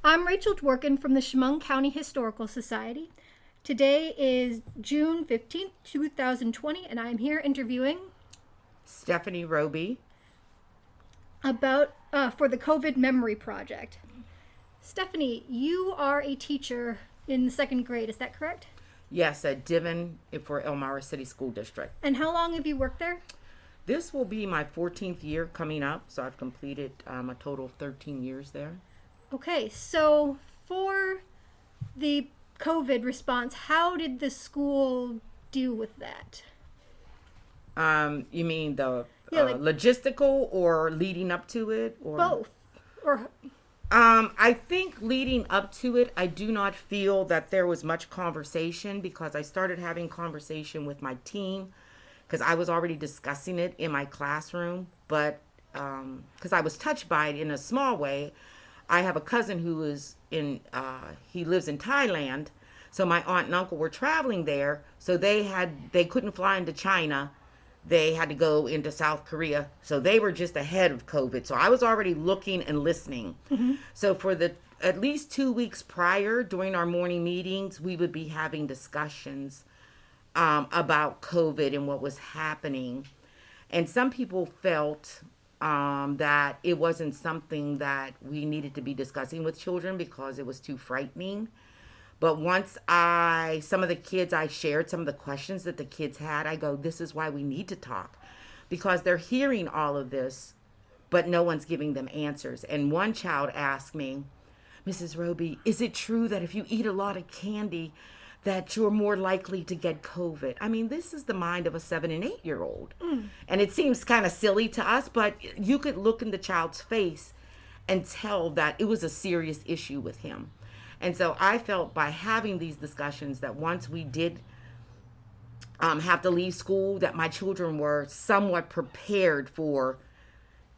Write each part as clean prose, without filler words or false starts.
I'm Rachel Dworkin from the Chemung County Historical Society. Today is June 15th, 2020, and I'm here interviewing Stephanie Roby. about for the COVID Memory Project. Stephanie, you are a teacher in the second grade, is that correct? Yes, at Divon for Elmira City School District. And how long have you worked there? This will be my 14th year coming up, so I've completed a total of 13 years there. Okay, so for the COVID response, how did the school deal with that? You mean the Yeah, like logistical or leading up to it? Or both. Or I think leading up to it, I do not feel that there was much conversation because I started having conversation with my team because I was already discussing it in my classroom, but because I was touched by it in a small way. I have a cousin who is he lives in Thailand, so my aunt and uncle were traveling there, so they couldn't fly into China. They had to go into South Korea, so they were just ahead of COVID. So I was already looking and listening. So for the at least 2 weeks prior, during our morning meetings, we would be having discussions about COVID and what was happening. And some people felt that it wasn't something that we needed to be discussing with children because it was too frightening. But once some of the kids, I shared some of the questions that the kids had, I go, this is why we need to talk. Because they're hearing all of this, but no one's giving them answers. And one child asked me, Mrs. Roby, is it true that if you eat a lot of candy, that you're more likely to get COVID? I mean, this is the mind of a 7 and 8-year-old. And it seems kind of silly to us, but you could look in the child's face and tell that it was a serious issue with him. And so I felt by having these discussions that once we did have to leave school, that my children were somewhat prepared for,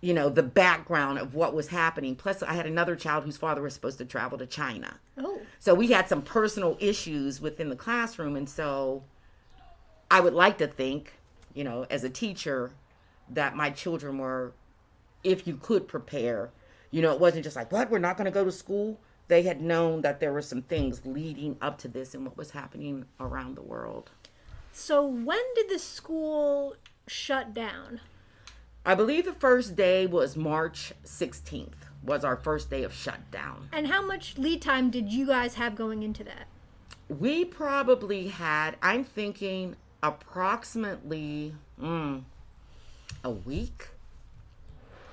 the background of what was happening. Plus, I had another child whose father was supposed to travel to China. oh, So we had some personal issues within the classroom. And so I would like to think, as a teacher, that my children were, if you could prepare, it wasn't just like, what, we're not going to go to school. They had known that there were some things leading up to this and what was happening around the world. so when did the school shut down? I believe the first day was March 16th, was our first day of shutdown. And how much lead time did you guys have going into that? We probably had, I'm thinking, approximately a week.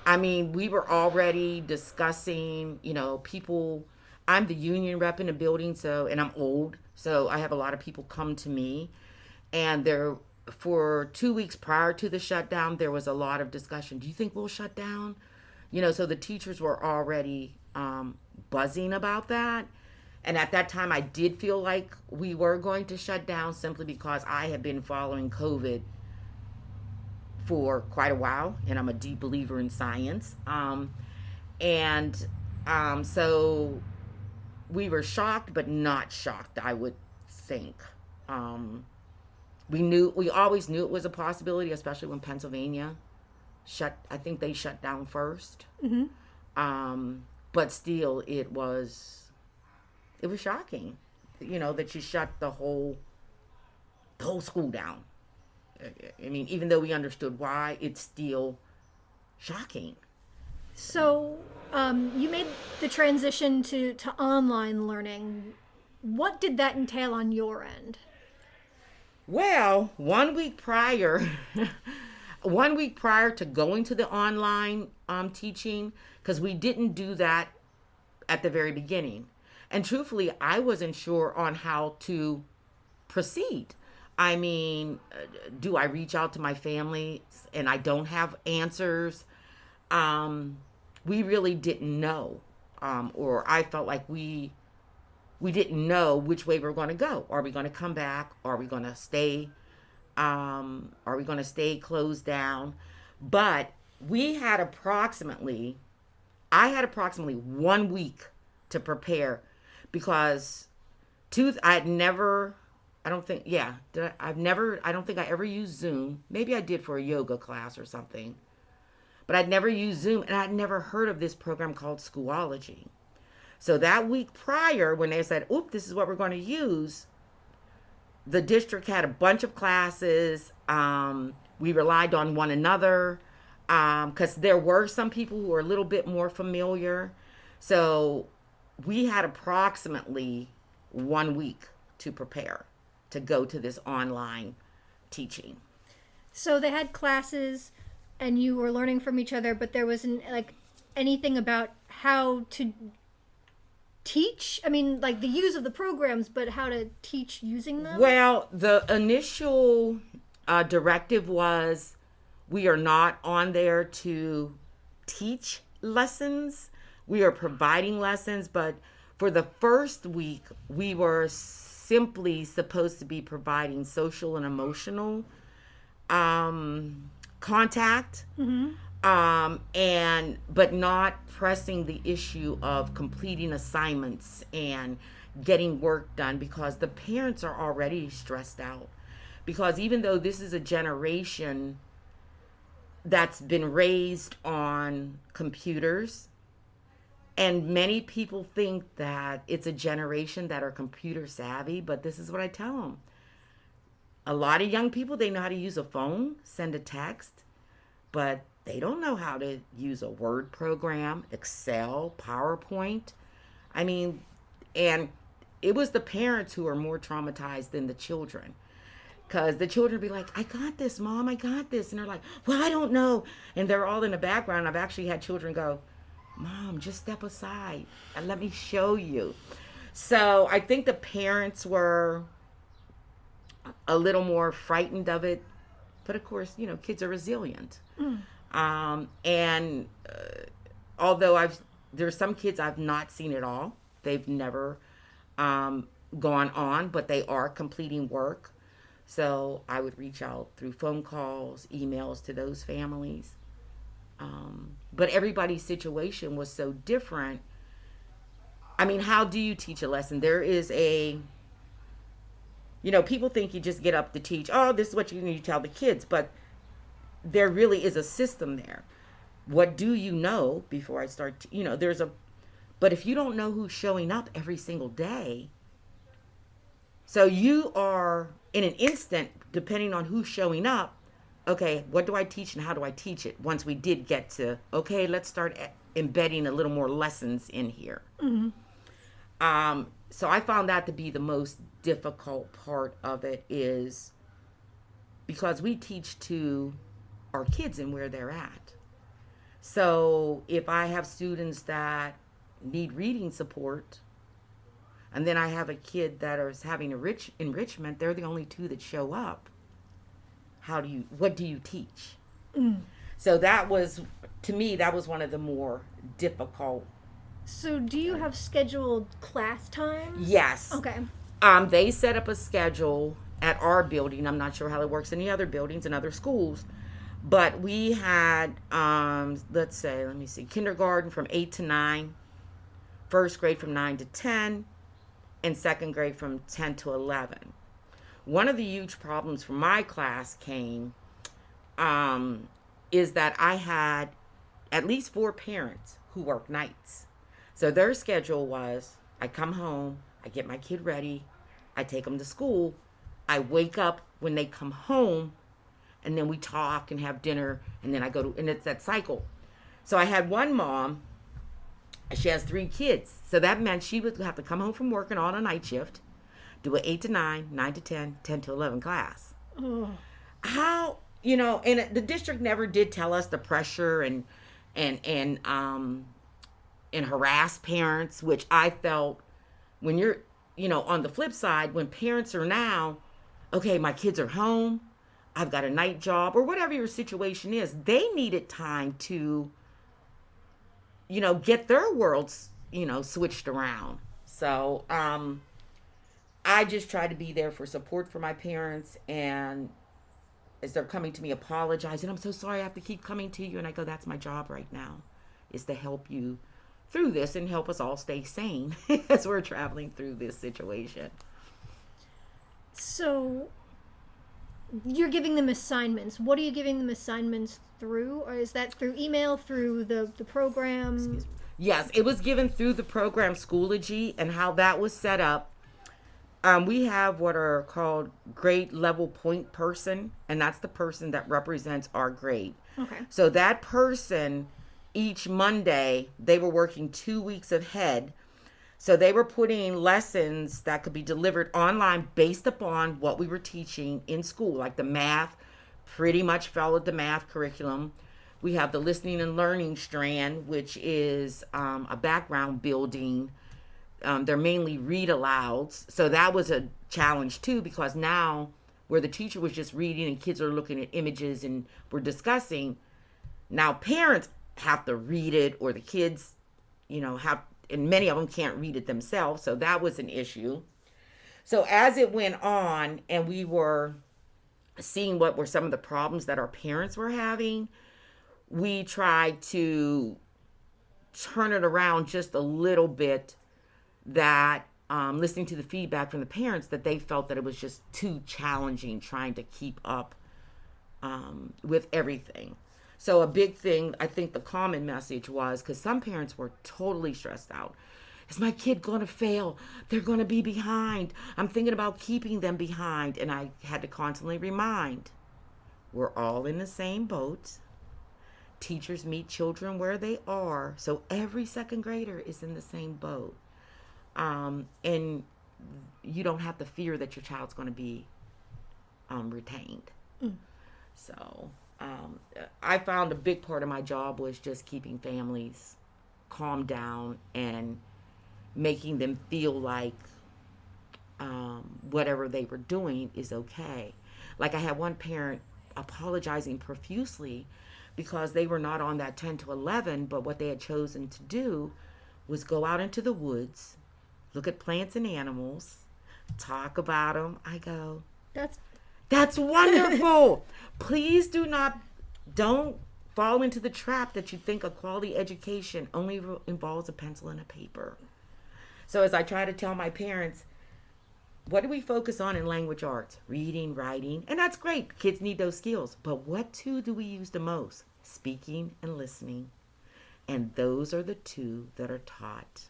I mean, we were already discussing, people. I'm the union rep in the building, and I'm old, so I have a lot of people come to me. And for 2 weeks prior to the shutdown, there was a lot of discussion. Do you think we'll shut down? So the teachers were already buzzing about that. And at that time, I did feel like we were going to shut down simply because I have been following COVID for quite a while, and I'm a deep believer in science. So we were shocked, but not shocked, I would think. We always knew it was a possibility, especially when Pennsylvania I think they shut down first. But still, it was shocking, that you shut the whole school down. I mean, even though we understood why, it's still shocking. So you made the transition to online learning. What did that entail on your end? Well, 1 week prior, 1 week prior to going to the online teaching, because we didn't do that at the very beginning. And truthfully, I wasn't sure on how to proceed. I mean, do I reach out to my family and I don't have answers? We really didn't know. Or I felt like we didn't know which way we were going to go. Are we going to come back? Are we going to stay? Are we going to stay closed down? But I had approximately 1 week to prepare because I don't think I ever used Zoom. Maybe I did for a yoga class or something. But I'd never used Zoom, and I'd never heard of this program called Schoology. So that week prior, when they said, oop, this is what we're going to use, the district had a bunch of classes. We relied on one another because there were some people who were a little bit more familiar. So we had approximately 1 week to prepare to go to this online teaching. So they had classes and you were learning from each other, but there wasn't like anything about how to teach? I mean, like the use of the programs, but how to teach using them? Well, the initial directive was we are not on there to teach lessons. We are providing lessons, but for the first week, we were simply supposed to be providing social and emotional contact, but not pressing the issue of completing assignments and getting work done, because the parents are already stressed out. Because even though this is a generation that's been raised on computers, and many people think that it's a generation that are computer savvy, but this is what I tell them. A lot of young people, they know how to use a phone, send a text, but they don't know how to use a Word program, Excel, PowerPoint. I mean, and it was the parents who are more traumatized than the children. Because the children be like, I got this, Mom, I got this. And they're like, well, I don't know. And they're all in the background. I've actually had children go, Mom, just step aside and let me show you. So I think the parents were a little more frightened of it. But of course, kids are resilient. Although there's some kids I've not seen at all. They've never gone on, but they are completing work. So I would reach out through phone calls, emails to those families. But everybody's situation was so different. I mean, how do you teach a lesson? There is people think you just get up to teach. Oh, this is what you need to tell the kids. But there really is a system there. What do you know before I start? But if you don't know who's showing up every single day, so you are in an instant, depending on who's showing up, okay, what do I teach and how do I teach it? Once we did get to, okay, let's start embedding a little more lessons in here. So I found that to be the most difficult part of it, is because we teach to our kids and where they're at. So if I have students that need reading support, and then I have a kid that is having enrichment, they're the only two that show up. What do you teach? So that was, to me, that was one of the more difficult. So do you have scheduled class times? Yes. Okay. They set up a schedule at our building. I'm not sure how it works in the other buildings and other schools. But we had, kindergarten from 8 to 9, first grade from 9 to 10, and second grade from 10 to 11. One of the huge problems for my class came is that I had at least 4 parents who work nights. So their schedule was, I come home, I get my kid ready, I take them to school, I wake up when they come home, and then we talk and have dinner, and then I go to, and it's that cycle. So I had one mom, she has 3 kids. So that meant she would have to come home from work and on a night shift, do an 8 to 9, 9 to 10, 10 to 11 class. Oh. How, and the district never did tell us the pressure and harass parents, which I felt when you're, on the flip side, when parents are now, okay, my kids are home, I've got a night job, or whatever your situation is, they needed time to, get their worlds, switched around. So, I just try to be there for support for my parents, and as they're coming to me apologizing, I'm so sorry I have to keep coming to you, and I go, that's my job right now, is to help you through this and help us all stay sane as we're traveling through this situation. So you're giving them assignments. What are you giving them assignments through? Or is that through email, through the program? Yes, it was given through the program Schoology, and how that was set up. We have what are called grade level point person, and that's the person that represents our grade. Okay. So that person, each Monday, they were working 2 weeks ahead. So they were putting lessons that could be delivered online based upon what we were teaching in school, like the math, pretty much followed the math curriculum. We have the listening and learning strand, which is a background building. They're mainly read alouds. So that was a challenge too, because now where the teacher was just reading and kids are looking at images and we're discussing, now parents have to read it, or the kids, have, and many of them can't read it themselves. So that was an issue. So as it went on and we were seeing what were some of the problems that our parents were having, we tried to turn it around just a little bit, that listening to the feedback from the parents, that they felt that it was just too challenging trying to keep up with everything. So a big thing, I think the common message was, because some parents were totally stressed out. Is my kid going to fail? They're going to be behind. I'm thinking about keeping them behind. And I had to constantly remind, we're all in the same boat. Teachers meet children where they are. So every second grader is in the same boat. And you don't have to fear that your child's going to be retained. So I found a big part of my job was just keeping families calm down and making them feel like whatever they were doing is okay. Like I had one parent apologizing profusely because they were not on that 10 to 11, but what they had chosen to do was go out into the woods, look at plants and animals, talk about them. I go, that's wonderful. Please don't fall into the trap that you think a quality education only involves a pencil and a paper. So as I try to tell my parents, what do we focus on in language arts? Reading, writing, and that's great. Kids need those skills. But what two do we use the most? Speaking and listening. And those are the two that are taught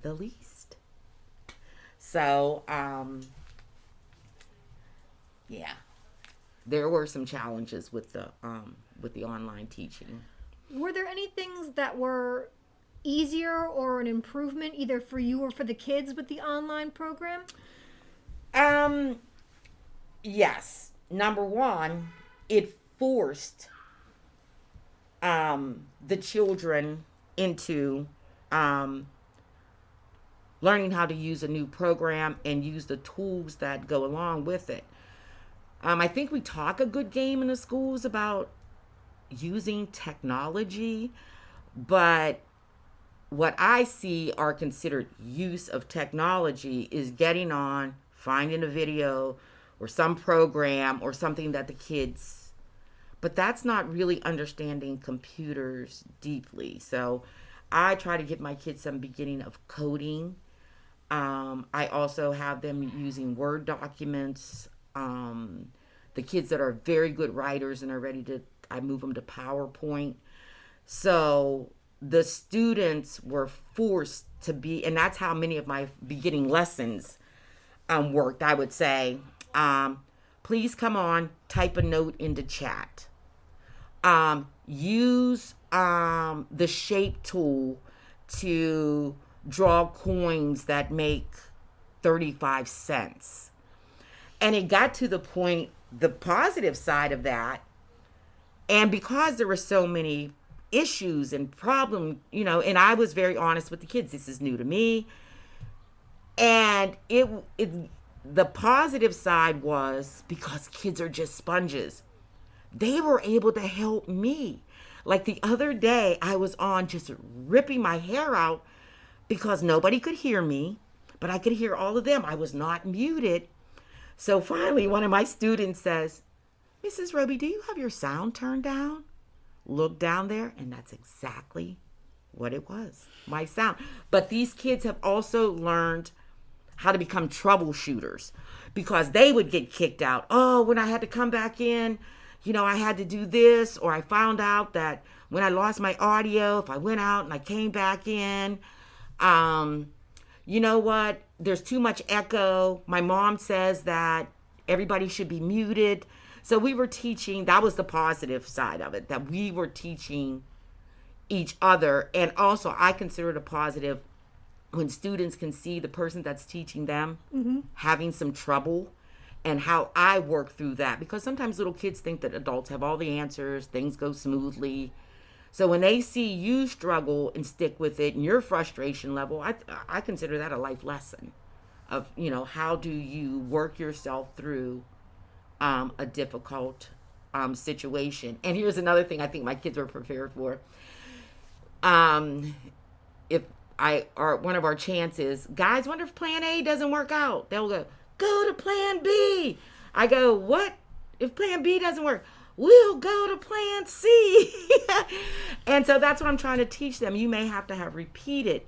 the least. So, yeah, there were some challenges with the online teaching. Were there any things that were easier or an improvement either for you or for the kids with the online program? Yes. Number one, it forced the children into learning how to use a new program and use the tools that go along with it. I think we talk a good game in the schools about using technology, but what I see are considered use of technology is getting on, finding a video or some program or something that the kids, but that's not really understanding computers deeply. So I try to give my kids some beginning of coding. I also have them using Word documents. The kids that are very good writers and are ready to, I move them to PowerPoint. So the students were forced to be, and that's how many of my beginning lessons worked. I would say, please come on, type a note into chat. Use the shape tool to draw coins that make 35 cents. And it got to the point, the positive side of that, and because there were so many issues and problems, and I was very honest with the kids, this is new to me. And the positive side was, because kids are just sponges, they were able to help me. Like the other day, I was on just ripping my hair out because nobody could hear me, but I could hear all of them. I was not muted. So finally, one of my students says, Mrs. Roby, do you have your sound turned down? Look down there, and that's exactly what it was, my sound. But these kids have also learned how to become troubleshooters, because they would get kicked out. Oh, when I had to come back in, I had to do this, or I found out that when I lost my audio, if I went out and I came back in, you know what? There's too much echo. My mom says that everybody should be muted. So we were teaching, that was the positive side of it, that we were teaching each other. And also I consider it a positive when students can see the person that's teaching them having some trouble, and how I work through that. Because sometimes little kids think that adults have all the answers, things go smoothly. So when they see you struggle and stick with it and your frustration level, I consider that a life lesson of, how do you work yourself through a difficult situation. And here's another thing I think my kids were prepared for. If one of our chances, guys, wonder if plan A doesn't work out. They'll go to plan B. I go, what? If plan B doesn't work, we'll go to plan C. And so that's what I'm trying to teach them. You may have to have repeated.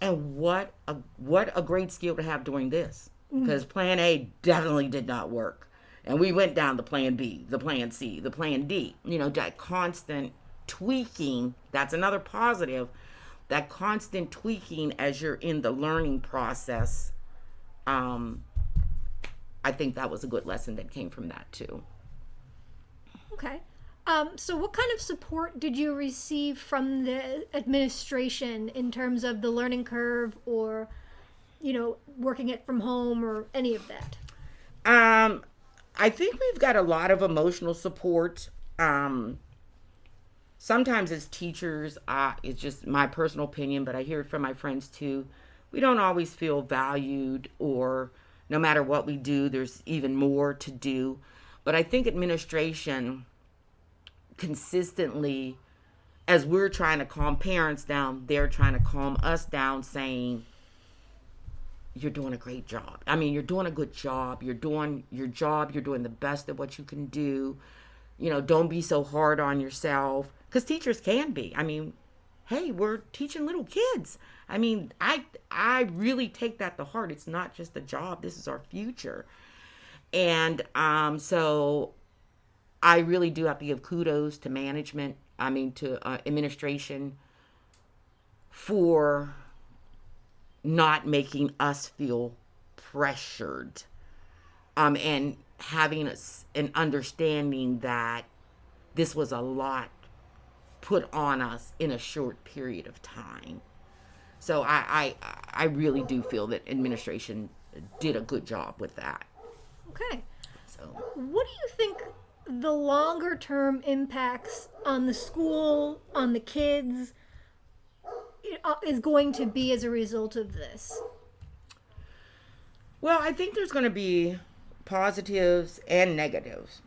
And what a great skill to have doing this. Because plan A definitely did not work. And we went down to plan B, the plan C, the plan D. That constant tweaking, that's another positive. That constant tweaking as you're in the learning process. I think that was a good lesson that came from that too. Okay. So what kind of support did you receive from the administration in terms of the learning curve, or, working it from home, or any of that? I think we've got a lot of emotional support. Sometimes as teachers, it's just my personal opinion, but I hear it from my friends too. We don't always feel valued, or no matter what we do, there's even more to do. But I think administration consistently, as we're trying to calm parents down, they're trying to calm us down, saying, you're doing a great job. I mean, you're doing a good job. You're doing your job. You're doing the best of what you can do. Don't be so hard on yourself. Because teachers can be. I mean, hey, we're teaching little kids. I mean, I really take that to heart. It's not just a job. This is our future. And so I really do have to give kudos to management. I mean, to administration for not making us feel pressured, and having an understanding that this was a lot put on us in a short period of time. So I really do feel that administration did a good job with that. Okay. So What do you think the longer term impacts on the school, on the kids, is going to be as a result of this? Well, I think there's going to be positives and negatives,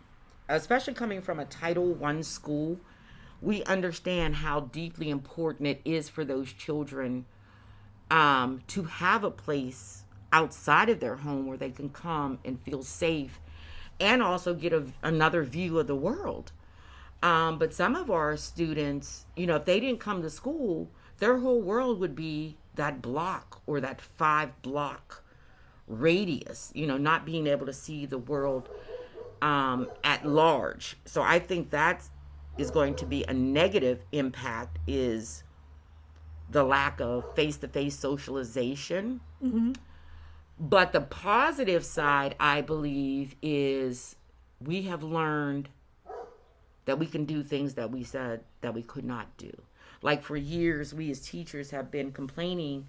especially coming from a Title I school. We understand how deeply important it is for those children to have a place outside of their home where they can come and feel safe, and also get another view of the world. But some of our students, if they didn't come to school, their whole world would be that block or that 5-block radius, not being able to see the world at large. So I think that is going to be a negative impact, is the lack of face-to-face socialization. Mm-hmm. But the positive side, I believe, is we have learned that we can do things that we said that we could not do. Like for years, we as teachers have been complaining,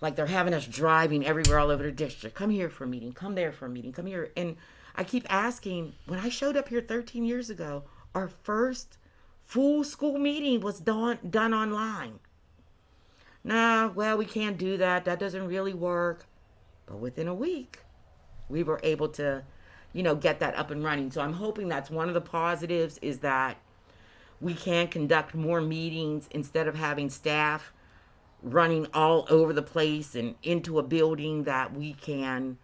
like they're having us driving everywhere all over the district. Come here for a meeting, come there for a meeting, come here. And I keep asking, when I showed up here 13 years ago, our first full school meeting was done online. Nah, well, we can't do that. That doesn't really work. But within a week, we were able to, get that up and running. So I'm hoping that's one of the positives, is that we can conduct more meetings instead of having staff running all over the place and into a building, that we can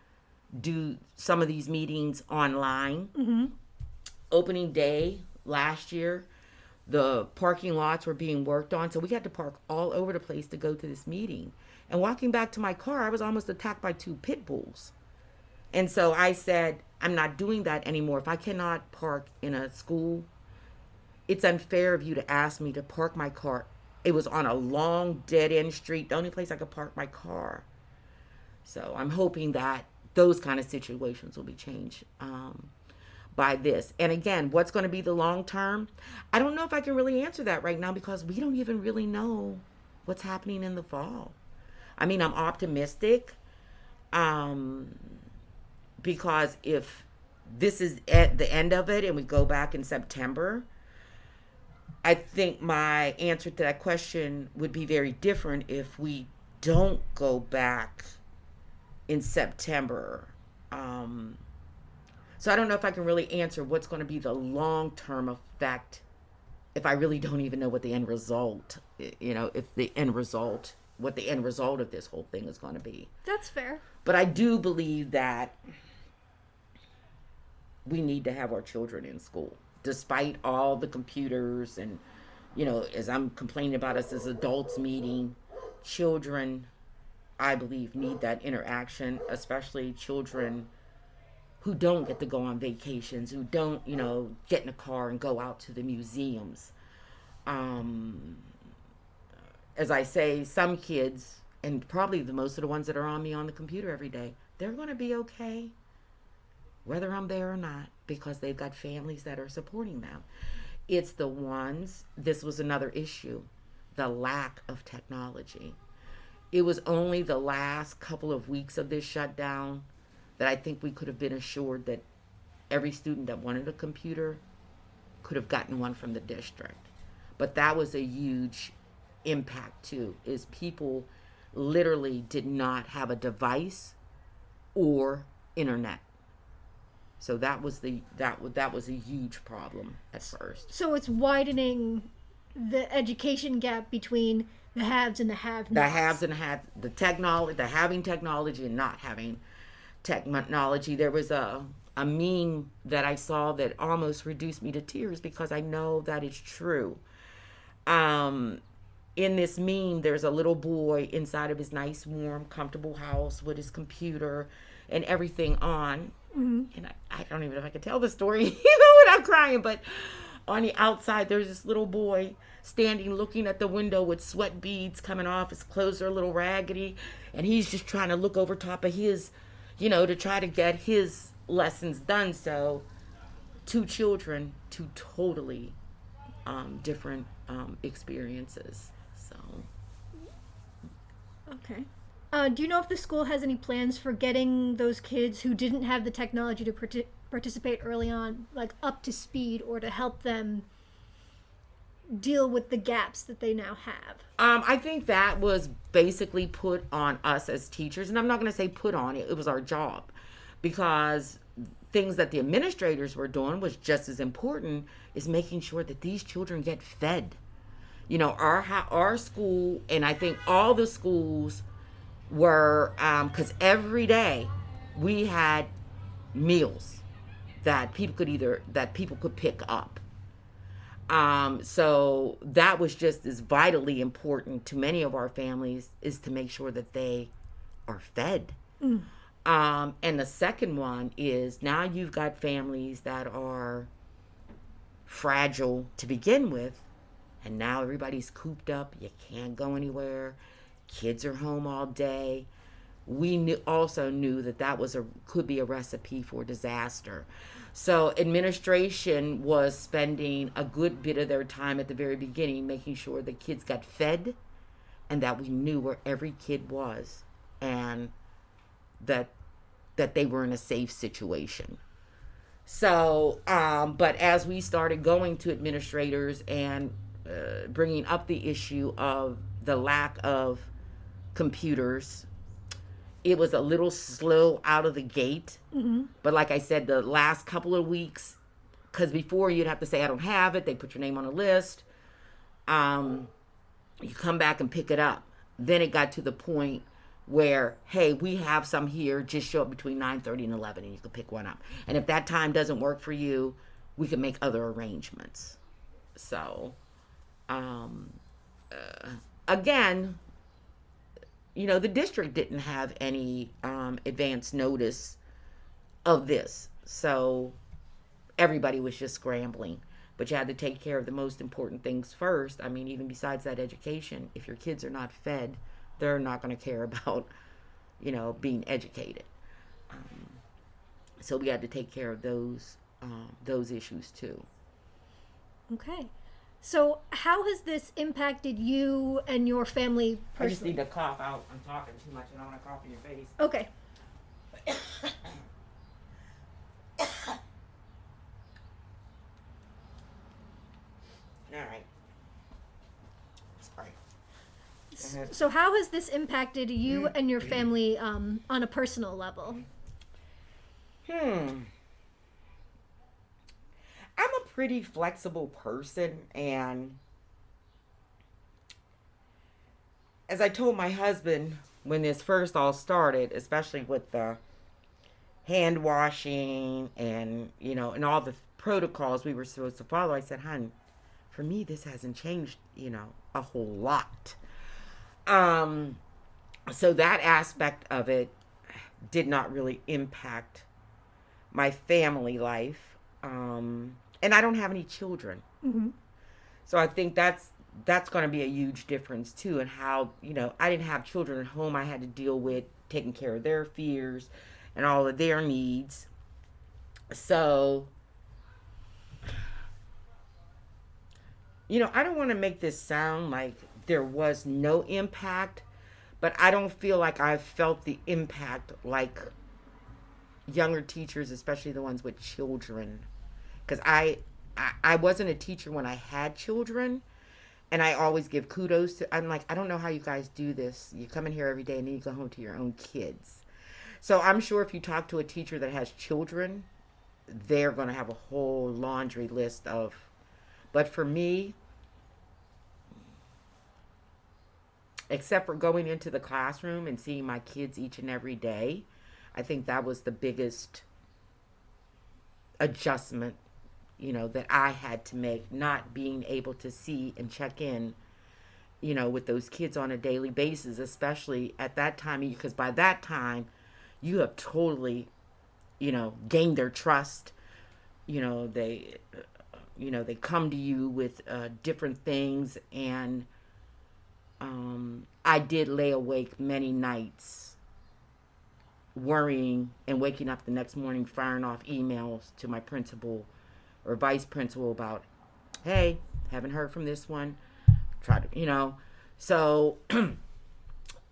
do some of these meetings online. Mm-hmm. Opening day last year, the parking lots were being worked on, so we had to park all over the place to go to this meeting. And walking back to my car, I was almost attacked by 2 pit bulls. And so I said, I'm not doing that anymore. If I cannot park in a school, it's unfair of you to ask me to park my car. It was on a long dead end street, the only place I could park my car. So I'm hoping that those kind of situations will be changed by this. And again, what's going to be the long term? I don't know if I can really answer that right now because we don't even really know what's happening in the fall. I mean, I'm optimistic because if this is at the end of it and we go back in September, I think my answer to that question would be very different if we don't go back in September. So I don't know if I can really answer what's going to be the long-term effect if I really don't even know what the end result, if the end result, what the end result of this whole thing is going to be. That's fair. But I do believe that we need to have our children in school, despite all the computers and, as I'm complaining about us as adults meeting, children, I believe, need that interaction, especially children who don't get to go on vacations, who don't, get in a car and go out to the museums. As I say, some kids, and probably most of the ones that are on the computer every day, they're going to be okay, whether I'm there or not, because they've got families that are supporting them. It's the ones, this was another issue, the lack of technology. It was only the last couple of weeks of this shutdown that I think we could have been assured that every student that wanted a computer could have gotten one from the district. But that was a huge impact too, is people literally did not have a device or internet. So that was a huge problem at first. So it's widening the education gap between the haves and the have-nots. The haves and the technology, the having technology and not having technology. There was a meme that I saw that almost reduced me to tears because I know that it's true. In this meme, there's a little boy inside of his nice, warm, comfortable house with his computer and everything on. Mm-hmm. And I don't even know if I can tell the story without crying, but on the outside, there's this little boy standing looking at the window with sweat beads coming off. His clothes are a little raggedy, and he's just trying to look over top of his, to try to get his lessons done. So 2 children, 2 totally different experiences. So. Okay. Do you know if the school has any plans for getting those kids who didn't have the technology to participate early on, like up to speed, or to help them deal with the gaps that they now have? I think that was basically put on us as teachers, and I'm not going to say put on, it was our job, because things that the administrators were doing was just as important, is making sure that these children get fed. Our school, and I think all the schools were, because every day we had meals that people could pick up. So that was just as vitally important to many of our families, is to make sure that they are fed. Mm. And the second one is, now you've got families that are fragile to begin with, and now everybody's cooped up. You can't go anywhere. Kids are home all day. We also knew that could be a recipe for disaster. So administration was spending a good bit of their time at the very beginning making sure the kids got fed, and that we knew where every kid was, and that they were in a safe situation. So, but as we started going to administrators and bringing up the issue of the lack of computers, it was a little slow out of the gate. Mm-hmm. But like I said, the last couple of weeks, because before you'd have to say, I don't have it. They put your name on a list. You come back and pick it up. Then it got to the point where, hey, we have some here. Just show up between 9:30 and 11 and you can pick one up. And if that time doesn't work for you, we can make other arrangements. So, again, the district didn't have any advance notice of this. So everybody was just scrambling. But you had to take care of the most important things first. I mean, even besides that education, if your kids are not fed, they're not going to care about, being educated. Um, so we had to take care of those issues too. Okay. So, how has this impacted you and your family I just personally? need to cough out. I'm talking too much and I want to cough in your face. Okay. All right. Sorry. Go ahead. So, how has this impacted you and your family on a personal level? I'm a pretty flexible person, and as I told my husband when this first all started, especially with the hand washing and and all the protocols we were supposed to follow, I said, "Hun, for me this hasn't changed, a whole lot." Um, so that aspect of it did not really impact my family life. And I don't have any children. Mm-hmm. So I think that's going to be a huge difference too, and how I didn't have children at home. I had to deal with taking care of their fears and all of their needs. So I don't want to make this sound like there was no impact, but I don't feel like I felt the impact like younger teachers, especially the ones with children, because I wasn't a teacher when I had children. And I always give kudos to, I'm like, I don't know how you guys do this. You come in here every day and then you go home to your own kids. So I'm sure if you talk to a teacher that has children, they're going to have a whole laundry list of. But for me, except for going into the classroom and seeing my kids each and every day, I think that was the biggest adjustment, that I had to make, not being able to see and check in, with those kids on a daily basis, especially at that time, because by that time, you have totally, gained their trust. They, they come to you with different things, and I did lay awake many nights worrying and waking up the next morning firing off emails to my principal or vice principal about, hey, haven't heard from this one. Try to, So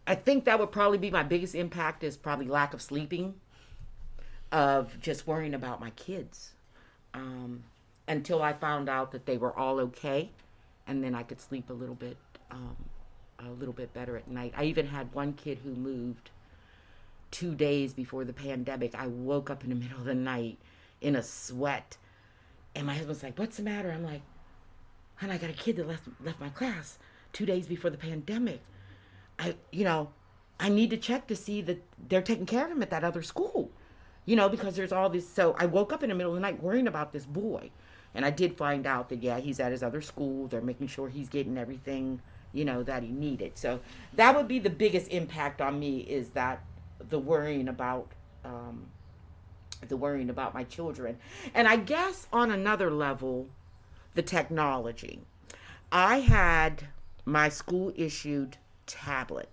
I think that would probably be my biggest impact, is probably lack of sleeping, of just worrying about my kids, until I found out that they were all okay, and then I could sleep a little bit better at night. I even had one kid who moved 2 days before the pandemic. I woke up in the middle of the night in a sweat. And my husband's like, what's the matter? I'm like, hon, I got a kid that left my class 2 days before the pandemic. I need to check to see that they're taking care of him at that other school, because there's all this. So I woke up in the middle of the night worrying about this boy. And I did find out that, yeah, he's at his other school. They're making sure he's getting everything, that he needed. So that would be the biggest impact on me, is that the worrying about my children. And I guess on another level, the technology. I had my school issued tablet,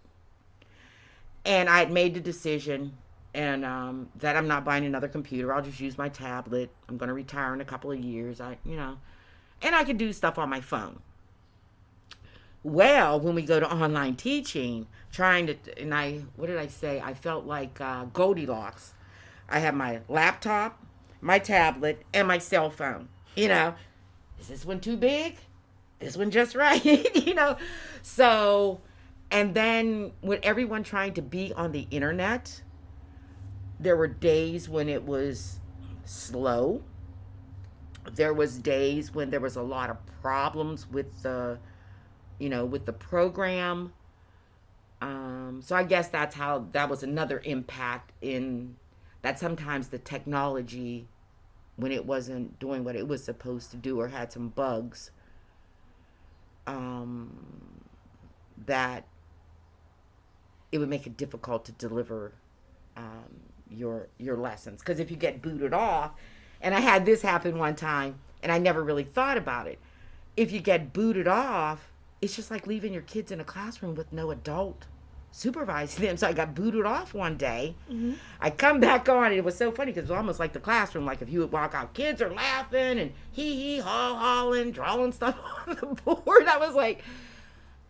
and I had made the decision, and that I'm not buying another computer. I'll just use my tablet. I'm going to retire in a couple of years. And I can do stuff on my phone. Well, when we go to online teaching, what did I say? I felt like Goldilocks. I have my laptop, my tablet, and my cell phone. Is this one too big? This one just right? So, and then with everyone trying to be on the internet, there were days when it was slow. There was days when there was a lot of problems with the program. So I guess that was another impact, in that sometimes the technology, when it wasn't doing what it was supposed to do or had some bugs, that it would make it difficult to deliver your lessons. Because if you get booted off, and I had this happen one time, and I never really thought about it. If you get booted off, it's just like leaving your kids in a classroom with no adult supervising them. So I got booted off one day. Mm-hmm. I come back on, and it was so funny because it was almost like the classroom. Like if you would walk out, kids are laughing and hee hawing, drawing stuff on the board. I was like,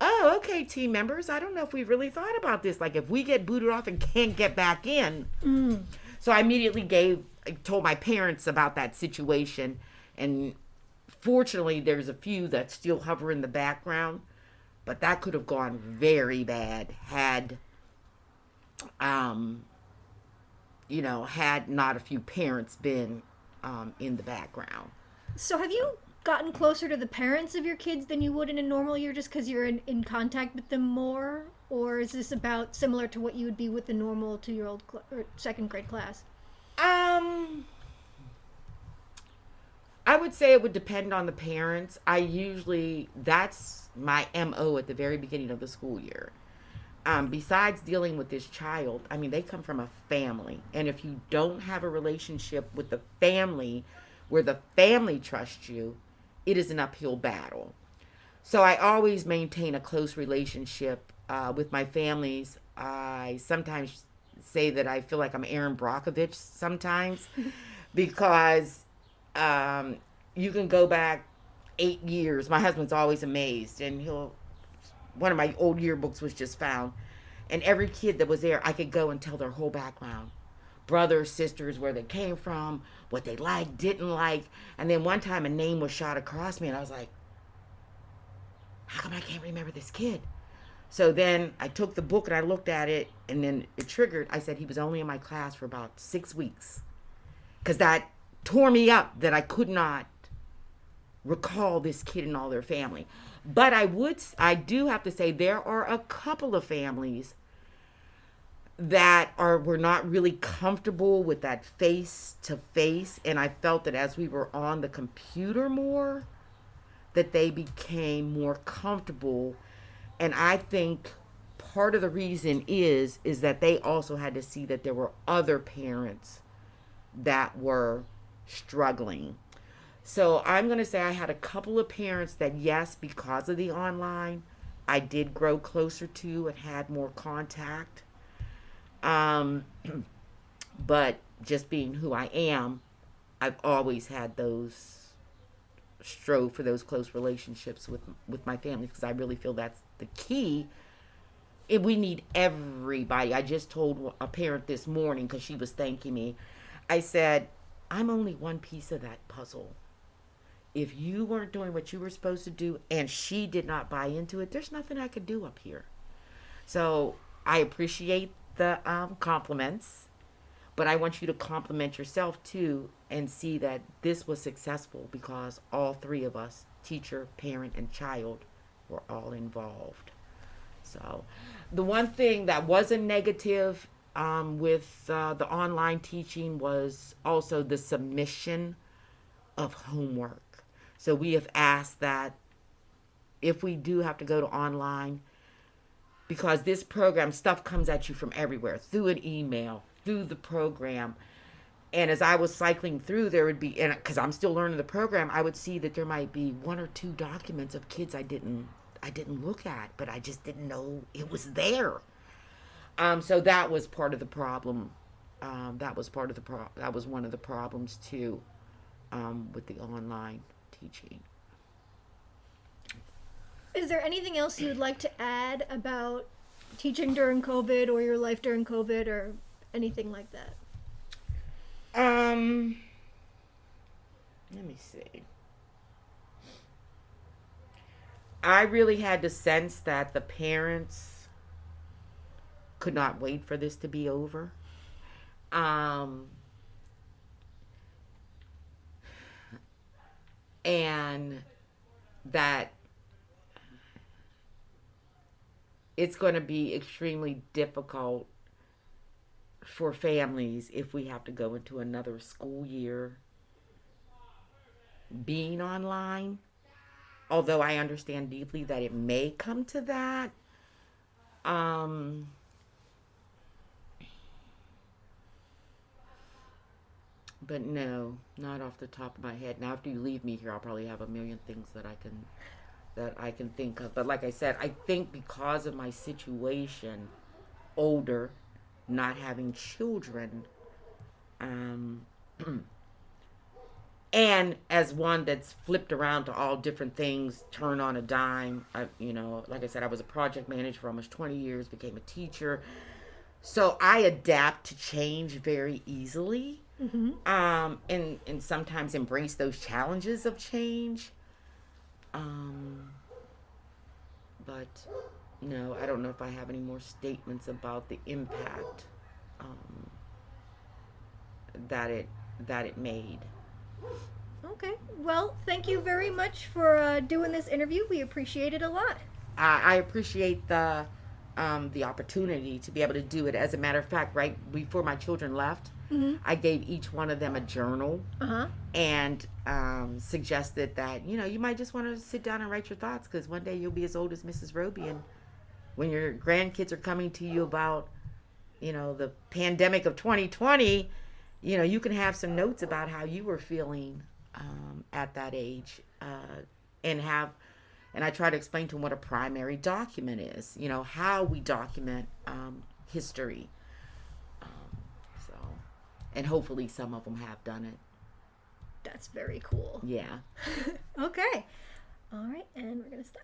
oh, okay, team members. I don't know if we really thought about this. Like if we get booted off and can't get back in. Mm. So I immediately told my parents about that situation. And fortunately, there's a few that still hover in the background. But that could have gone very bad had, had not a few parents been in the background. So have you gotten closer to the parents of your kids than you would in a normal year just because you're in contact with them more? Or is this about similar to what you would be with the normal 2-year-old or second grade class? I would say it would depend on the parents. That's my MO at the very beginning of the school year. Besides dealing with this child, I mean, they come from a family. And if you don't have a relationship with the family where the family trusts you, it is an uphill battle. So I always maintain a close relationship with my families. I sometimes say that I feel like I'm Aaron Brockovich sometimes because you can go back 8 years. My husband's always amazed, and one of my old yearbooks was just found, and every kid that was there, I could go and tell their whole background. Brothers, sisters, where they came from, what they liked, didn't like. And then one time a name was shot across me, and I was like, how come I can't remember this kid? So then I took the book and I looked at it, and then it triggered. I said he was only in my class for about 6 weeks. Because that tore me up that I could not recall this kid and all their family. But I do have to say there are a couple of families that were not really comfortable with that face to face, and I felt that as we were on the computer more, that they became more comfortable. And I think part of the reason is that they also had to see that there were other parents that were struggling. So I'm going to say I had a couple of parents that, yes, because of the online, I did grow closer to and had more contact. But just being who I am, I've always had strove for those close relationships with my family, because I really feel that's the key. We need everybody. I just told a parent this morning, because she was thanking me. I said, I'm only one piece of that puzzle. If you weren't doing what you were supposed to do and she did not buy into it, there's nothing I could do up here. So I appreciate the compliments, but I want you to compliment yourself too and see that this was successful because all three of us, teacher, parent, and child, were all involved. So the one thing that was a negative with the online teaching was also the submission of homework. So we have asked that if we do have to go to online, because this program, stuff comes at you from everywhere, through an email, through the program. And as I was cycling through, there would be, and because I'm still learning the program, I would see that there might be 1 or 2 documents of kids I didn't look at, but I just didn't know it was there. So that was part of the problem. That was one of the problems too, with the online teaching. Is there anything else you would like to add about teaching during COVID or your life during COVID or anything like that? Let me see. I really had to sense that the parents could not wait for this to be over. And that it's going to be extremely difficult for families if we have to go into another school year being online. Although I understand deeply that it may come to that. But no, not off the top of my head. Now, after you leave me here, I'll probably have a million things that I can think of. But like I said, I think because of my situation, older, not having children, um, and as one that's flipped around to all different things, turn on a dime. Like I said, I was a project manager for almost 20 years, became a teacher. So I adapt to change very easily. Mm-hmm. And sometimes embrace those challenges of change. Um, but no, I don't know if I have any more statements about the impact um, that it made. Okay. Well, thank you very much for doing this interview. We appreciate it a lot. I appreciate the opportunity to be able to do it. As a matter of fact, right before my children left, Mm-hmm. I gave each one of them a journal Uh-huh. and suggested that you might just want to sit down and write your thoughts, because one day you'll be as old as Mrs. Roby, and when your grandkids are coming to you about the pandemic of 2020, you can have some notes about how you were feeling at that age, and have and I try to explain to them what a primary document is, how we document history. So, and hopefully some of them have done it. That's very cool. Yeah. Okay. All right, and we're going to stop.